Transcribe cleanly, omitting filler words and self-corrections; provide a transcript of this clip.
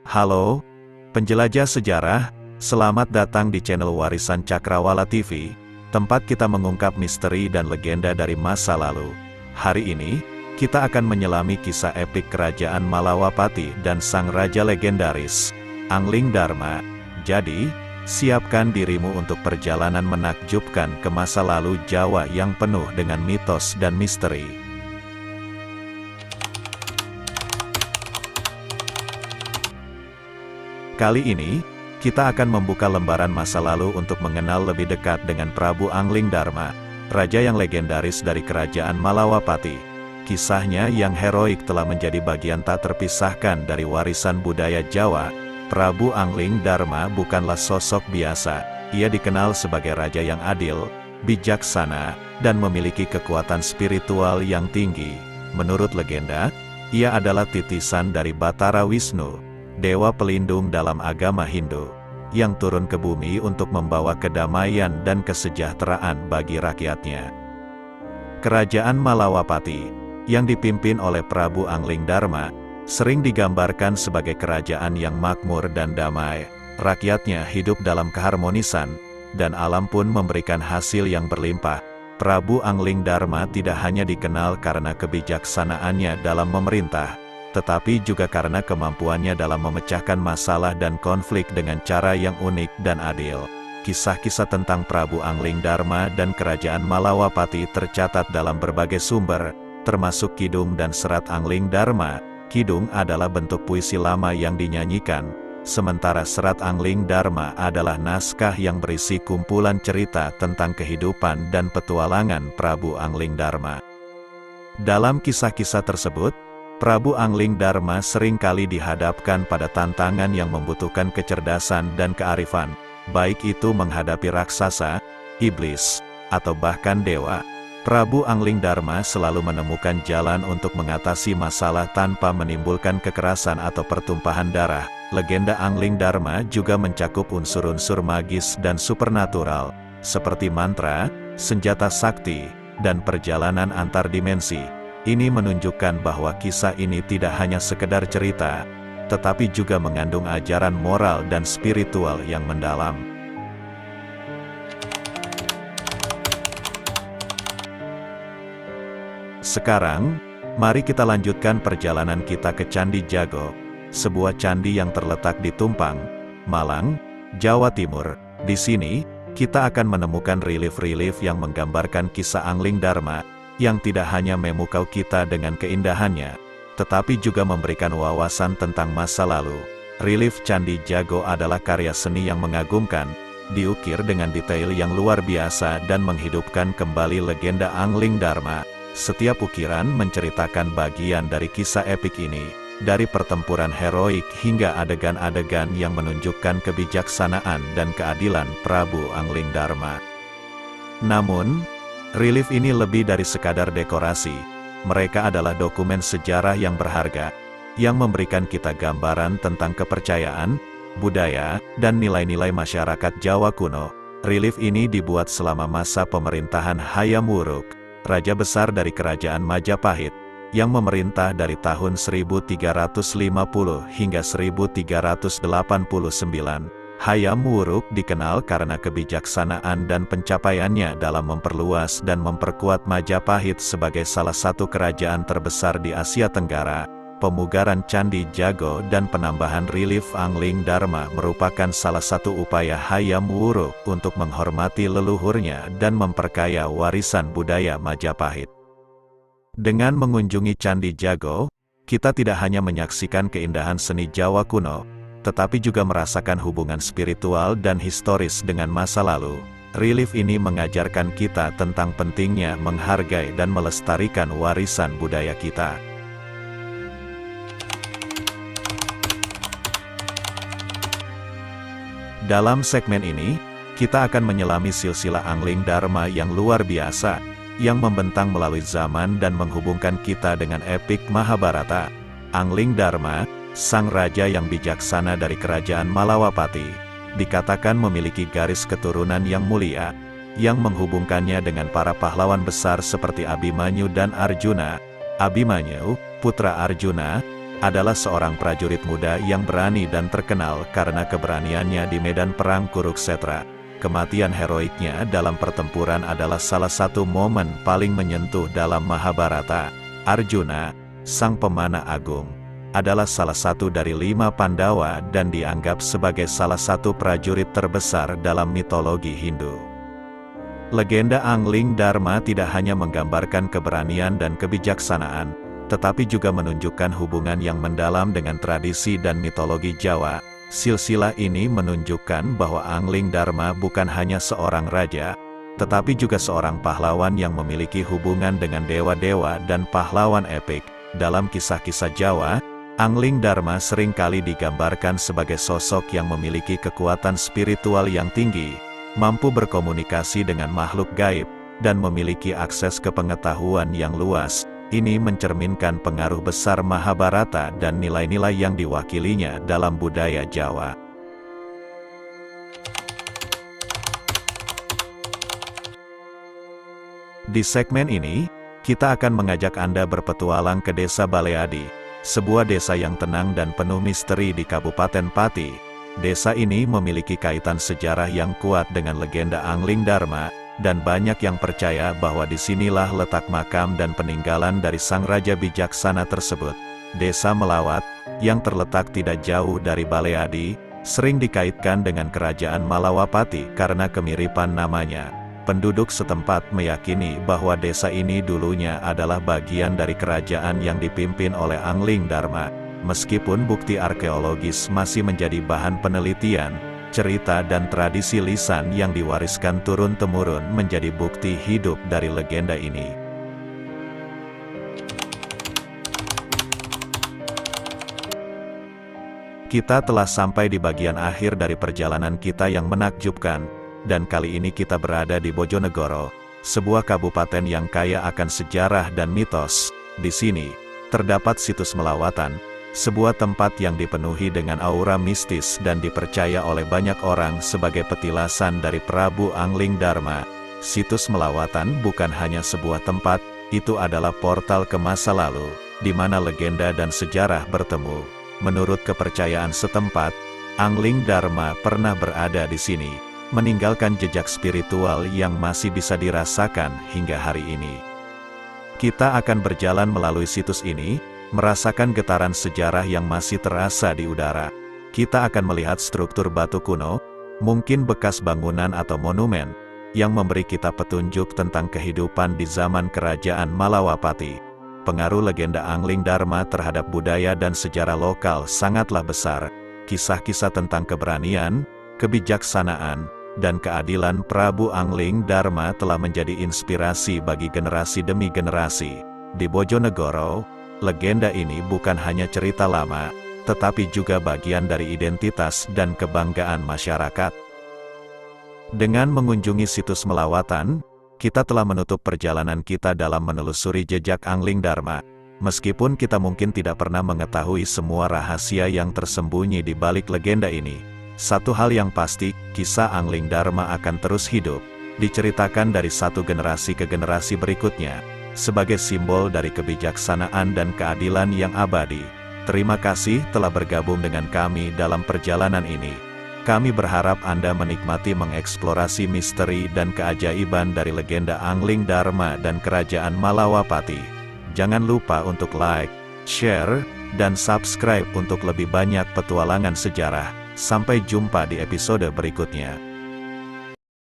Halo, penjelajah sejarah, selamat datang di channel Warisan Cakrawala TV, tempat kita mengungkap misteri dan legenda dari masa lalu. Hari ini, kita akan menyelami kisah epik kerajaan Malawapati dan sang raja legendaris, Anglingdarma. Jadi, siapkan dirimu untuk perjalanan menakjubkan ke masa lalu Jawa yang penuh dengan mitos dan misteri. Kali ini, kita akan membuka lembaran masa lalu untuk mengenal lebih dekat dengan Prabu Anglingdarma, raja yang legendaris dari kerajaan Malawapati. Kisahnya yang heroik telah menjadi bagian tak terpisahkan dari warisan budaya Jawa. Prabu Anglingdarma bukanlah sosok biasa. Ia dikenal sebagai raja yang adil, bijaksana, dan memiliki kekuatan spiritual yang tinggi. Menurut legenda, ia adalah titisan dari Batara Wisnu, dewa pelindung dalam agama Hindu, yang turun ke bumi untuk membawa kedamaian dan kesejahteraan bagi rakyatnya. Kerajaan Malawapati, yang dipimpin oleh Prabu Anglingdarma, sering digambarkan sebagai kerajaan yang makmur dan damai. Rakyatnya hidup dalam keharmonisan, dan alam pun memberikan hasil yang berlimpah. Prabu Anglingdarma tidak hanya dikenal karena kebijaksanaannya dalam memerintah, tetapi juga karena kemampuannya dalam memecahkan masalah dan konflik dengan cara yang unik dan adil. Kisah-kisah tentang Prabu Anglingdarma dan kerajaan Malawapati tercatat dalam berbagai sumber, termasuk Kidung dan Serat Anglingdarma. Kidung adalah bentuk puisi lama yang dinyanyikan, sementara Serat Anglingdarma adalah naskah yang berisi kumpulan cerita tentang kehidupan dan petualangan Prabu Anglingdarma. Dalam kisah-kisah tersebut, Prabu Anglingdarma seringkali dihadapkan pada tantangan yang membutuhkan kecerdasan dan kearifan, baik itu menghadapi raksasa, iblis, atau bahkan dewa. Prabu Anglingdarma selalu menemukan jalan untuk mengatasi masalah tanpa menimbulkan kekerasan atau pertumpahan darah. Legenda Anglingdarma juga mencakup unsur-unsur magis dan supernatural, seperti mantra, senjata sakti, dan perjalanan antar dimensi. Ini menunjukkan bahwa kisah ini tidak hanya sekedar cerita, tetapi juga mengandung ajaran moral dan spiritual yang mendalam. Sekarang, mari kita lanjutkan perjalanan kita ke Candi Jago, sebuah candi yang terletak di Tumpang, Malang, Jawa Timur. Di sini, kita akan menemukan relief-relief yang menggambarkan kisah Anglingdarma, yang tidak hanya memukau kita dengan keindahannya, tetapi juga memberikan wawasan tentang masa lalu. Relief Candi Jago adalah karya seni yang mengagumkan, diukir dengan detail yang luar biasa dan menghidupkan kembali legenda Anglingdarma. Setiap ukiran menceritakan bagian dari kisah epik ini, dari pertempuran heroik hingga adegan-adegan yang menunjukkan kebijaksanaan dan keadilan Prabu Anglingdarma. Namun, relief ini lebih dari sekadar dekorasi. Mereka adalah dokumen sejarah yang berharga, yang memberikan kita gambaran tentang kepercayaan, budaya, dan nilai-nilai masyarakat Jawa kuno. Relief ini dibuat selama masa pemerintahan Hayam Wuruk, raja besar dari kerajaan Majapahit, yang memerintah dari tahun 1350 hingga 1389. Hayam Wuruk dikenal karena kebijaksanaan dan pencapaiannya dalam memperluas dan memperkuat Majapahit sebagai salah satu kerajaan terbesar di Asia Tenggara. Pemugaran Candi Jago dan penambahan relief Anglingdarma merupakan salah satu upaya Hayam Wuruk untuk menghormati leluhurnya dan memperkaya warisan budaya Majapahit. Dengan mengunjungi Candi Jago, kita tidak hanya menyaksikan keindahan seni Jawa kuno, tetapi juga merasakan hubungan spiritual dan historis dengan masa lalu. Relief ini mengajarkan kita tentang pentingnya menghargai dan melestarikan warisan budaya kita. Dalam segmen ini, kita akan menyelami silsilah Anglingdarma yang luar biasa, yang membentang melalui zaman dan menghubungkan kita dengan epik Mahabharata. Anglingdarma, sang raja yang bijaksana dari kerajaan Malawapati, dikatakan memiliki garis keturunan yang mulia, yang menghubungkannya dengan para pahlawan besar seperti Abhimanyu dan Arjuna. Abhimanyu, putra Arjuna, adalah seorang prajurit muda yang berani dan terkenal karena keberaniannya di medan perang Kuruksetra. Kematian heroiknya dalam pertempuran adalah salah satu momen paling menyentuh dalam Mahabharata. Arjuna, sang pemanah agung, adalah salah satu dari 5 Pandawa dan dianggap sebagai salah satu prajurit terbesar dalam mitologi Hindu. Legenda Angling Dharma tidak hanya menggambarkan keberanian dan kebijaksanaan, tetapi juga menunjukkan hubungan yang mendalam dengan tradisi dan mitologi Jawa. Silsilah ini menunjukkan bahwa Angling Dharma bukan hanya seorang raja, tetapi juga seorang pahlawan yang memiliki hubungan dengan dewa-dewa dan pahlawan epik. Dalam kisah-kisah Jawa, Angling Dharma seringkali digambarkan sebagai sosok yang memiliki kekuatan spiritual yang tinggi, mampu berkomunikasi dengan makhluk gaib, dan memiliki akses ke pengetahuan yang luas. Ini mencerminkan pengaruh besar Mahabharata dan nilai-nilai yang diwakilinya dalam budaya Jawa. Di segmen ini, kita akan mengajak Anda berpetualang ke Desa Baleadi, sebuah desa yang tenang dan penuh misteri di Kabupaten Pati. Desa ini memiliki kaitan sejarah yang kuat dengan legenda Angling Dharma, dan banyak yang percaya bahwa disinilah letak makam dan peninggalan dari sang raja bijaksana tersebut. Desa Melawat, yang terletak tidak jauh dari Baleadi, sering dikaitkan dengan kerajaan Malawapati karena kemiripan namanya. Penduduk setempat meyakini bahwa desa ini dulunya adalah bagian dari kerajaan yang dipimpin oleh Angling Dharma. Meskipun bukti arkeologis masih menjadi bahan penelitian, cerita dan tradisi lisan yang diwariskan turun-temurun menjadi bukti hidup dari legenda ini. Kita telah sampai di bagian akhir dari perjalanan kita yang menakjubkan, dan kali ini kita berada di Bojonegoro, sebuah kabupaten yang kaya akan sejarah dan mitos. Di sini, terdapat situs Melawatan, sebuah tempat yang dipenuhi dengan aura mistis dan dipercaya oleh banyak orang sebagai petilasan dari Prabu Angling Dharma. Situs Melawatan bukan hanya sebuah tempat, itu adalah portal ke masa lalu, di mana legenda dan sejarah bertemu. Menurut kepercayaan setempat, Angling Dharma pernah berada di sini, meninggalkan jejak spiritual yang masih bisa dirasakan hingga hari ini. Kita akan berjalan melalui situs ini, merasakan getaran sejarah yang masih terasa di udara. Kita akan melihat struktur batu kuno, mungkin bekas bangunan atau monumen, yang memberi kita petunjuk tentang kehidupan di zaman kerajaan Malawapati. Pengaruh legenda Angling Dharma terhadap budaya dan sejarah lokal sangatlah besar. Kisah-kisah tentang keberanian, kebijaksanaan, dan keadilan Prabu Angling Dharma telah menjadi inspirasi bagi generasi demi generasi. Di Bojonegoro, legenda ini bukan hanya cerita lama, tetapi juga bagian dari identitas dan kebanggaan masyarakat. Dengan mengunjungi situs Melawatan, kita telah menutup perjalanan kita dalam menelusuri jejak Angling Dharma. Meskipun kita mungkin tidak pernah mengetahui semua rahasia yang tersembunyi di balik legenda ini, satu hal yang pasti, kisah Angling Dharma akan terus hidup, diceritakan dari satu generasi ke generasi berikutnya, sebagai simbol dari kebijaksanaan dan keadilan yang abadi. Terima kasih telah bergabung dengan kami dalam perjalanan ini. Kami berharap Anda menikmati mengeksplorasi misteri dan keajaiban dari legenda Angling Dharma dan kerajaan Malawapati. Jangan lupa untuk like, share, dan subscribe untuk lebih banyak petualangan sejarah. Sampai jumpa di episode berikutnya.